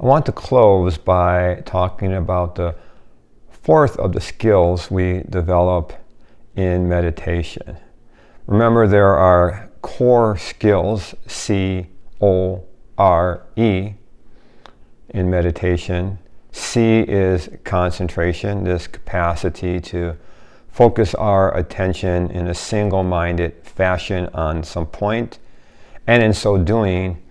I want to close by talking about the fourth of the skills we develop in meditation. Remember, there are core skills, C-O-R-E, in meditation. C is concentration, this capacity to focus our attention in a single-minded fashion on some point, and in so doing,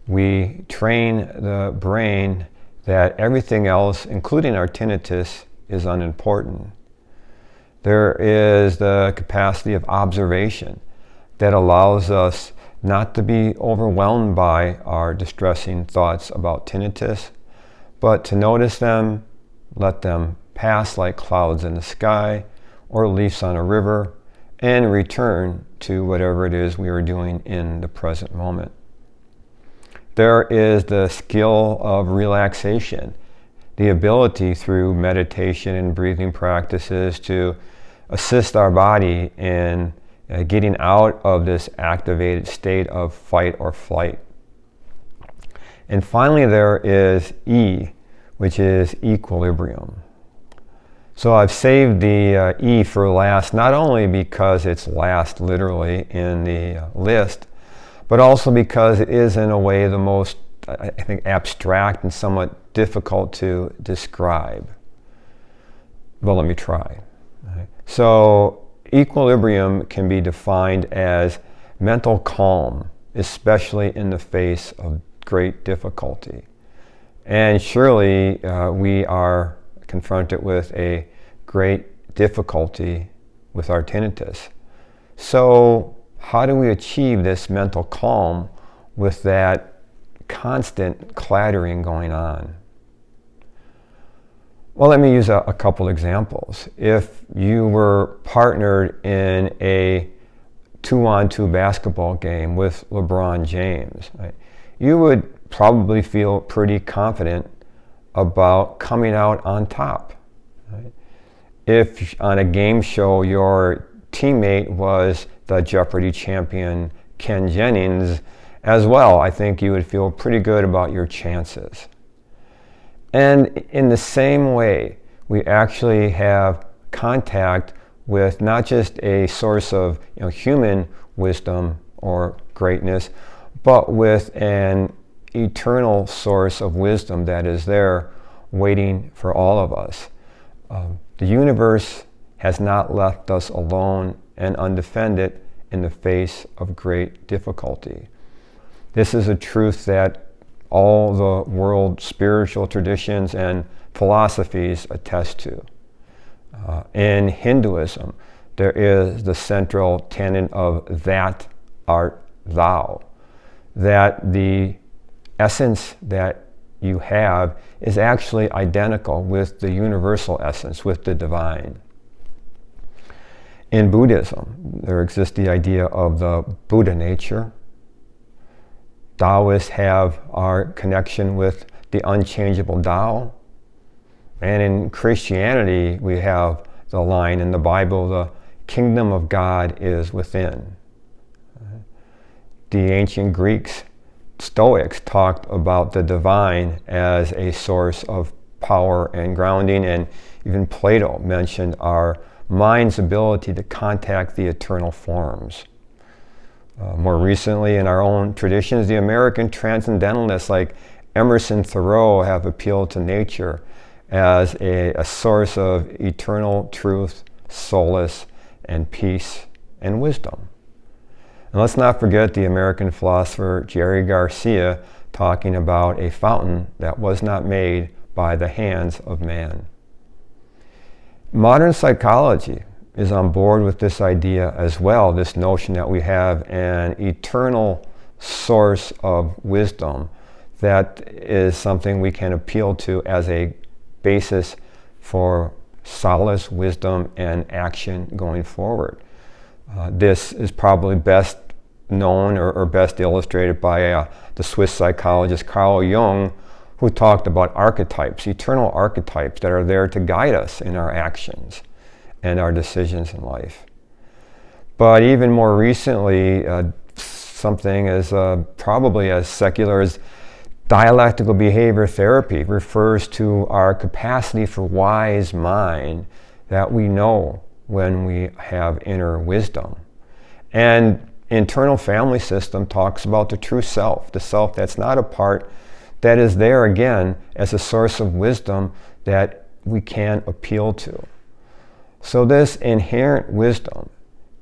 we train the brain that everything else, including our tinnitus, is unimportant. There is the capacity of observation that allows us not to be overwhelmed by our distressing thoughts about tinnitus, but to notice them, let them pass like clouds in the sky or leaves on a river, and return to whatever it is we are doing in the present moment. There is the skill of relaxation, the ability through meditation and breathing practices to assist our body in getting out of this activated state of fight or flight. And finally, there is E, which is equilibrium. So I've saved the E for last, not only because it's last literally in the list, but also because it is in a way the most, I think, abstract and somewhat difficult to describe. Well, let me try. Right. So equilibrium can be defined as mental calm, especially in the face of great difficulty. And surely we are confronted with a great difficulty with our tinnitus. So how do we achieve this mental calm with that constant clattering going on? Well, let me use a couple examples. If you were partnered in a 2-on-2 basketball game with LeBron James, right, you would probably feel pretty confident about coming out on top. Right? If on a game show your teammate was the Jeopardy champion Ken Jennings as well, I think you would feel pretty good about your chances. And in the same way, we actually have contact with not just a source of human wisdom or greatness, but with an eternal source of wisdom that is there waiting for all of us. The universe has not left us alone and undefended in the face of great difficulty. This is a truth that all the world spiritual traditions and philosophies attest to. In Hinduism, there is the central tenet of that art thou, that the essence that you have is actually identical with the universal essence, with the divine. In Buddhism, there exists the idea of the Buddha nature. Taoists have our connection with the unchangeable Tao. And in Christianity, we have the line in the Bible, the kingdom of God is within. The ancient Greeks, Stoics, talked about the divine as a source of power and grounding, and even Plato mentioned our mind's ability to contact the eternal forms. More recently, in our own traditions, the American transcendentalists like Emerson, Thoreau have appealed to nature as a source of eternal truth, solace, and peace and wisdom. And let's not forget the American philosopher Jerry Garcia talking about a fountain that was not made by the hands of man. Modern psychology is on board with this idea as well, this notion that we have an eternal source of wisdom that is something we can appeal to as a basis for solace, wisdom, and action going forward. This is probably best known or best illustrated by the Swiss psychologist Carl Jung, who talked about archetypes, eternal archetypes that are there to guide us in our actions and our decisions in life. But even more recently, something as probably as secular as Dialectical behavior therapy refers to our capacity for wise mind that we know when we have inner wisdom. And internal family system talks about the true self, the self that's not a part, that is there again as a source of wisdom that we can appeal to. So this inherent wisdom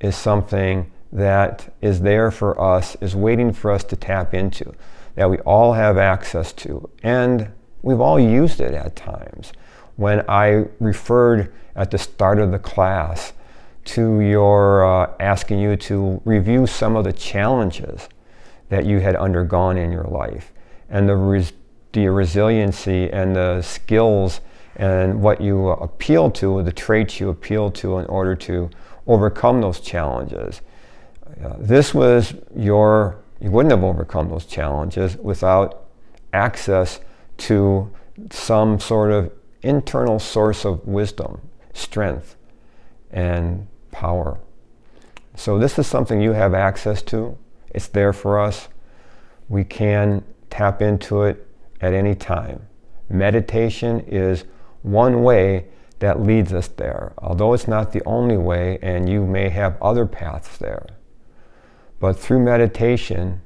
is something that is there for us, is waiting for us to tap into, that we all have access to, and we've all used it at times. When I referred at the start of the class to your asking you to review some of the challenges that you had undergone in your life, and the resiliency and the skills and what you appealed to, the traits you appealed to in order to overcome those challenges. This was you wouldn't have overcome those challenges without access to some sort of internal source of wisdom, strength, and power. So this is something you have access to. It's there for us. We can tap into it at any time. Meditation is one way that leads us there, although it's not the only way, and you may have other paths there. But through meditation,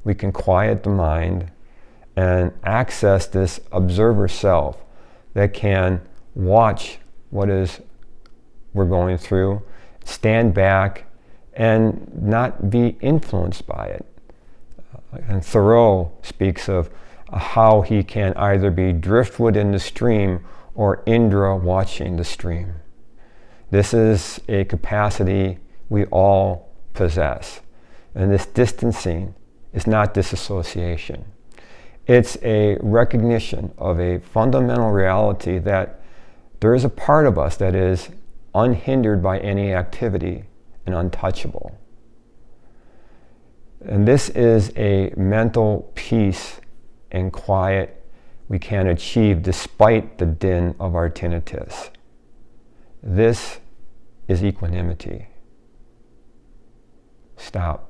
we can quiet the mind and access this observer self that can watch what we're going through, stand back, and not be influenced by it. And Thoreau speaks of how he can either be driftwood in the stream or Indra watching the stream. This is a capacity we all possess. And this distancing is not disassociation. It's a recognition of a fundamental reality that there is a part of us that is unhindered by any activity and untouchable. And this is a mental peace and quiet we can achieve despite the din of our tinnitus. This is equanimity. Stop.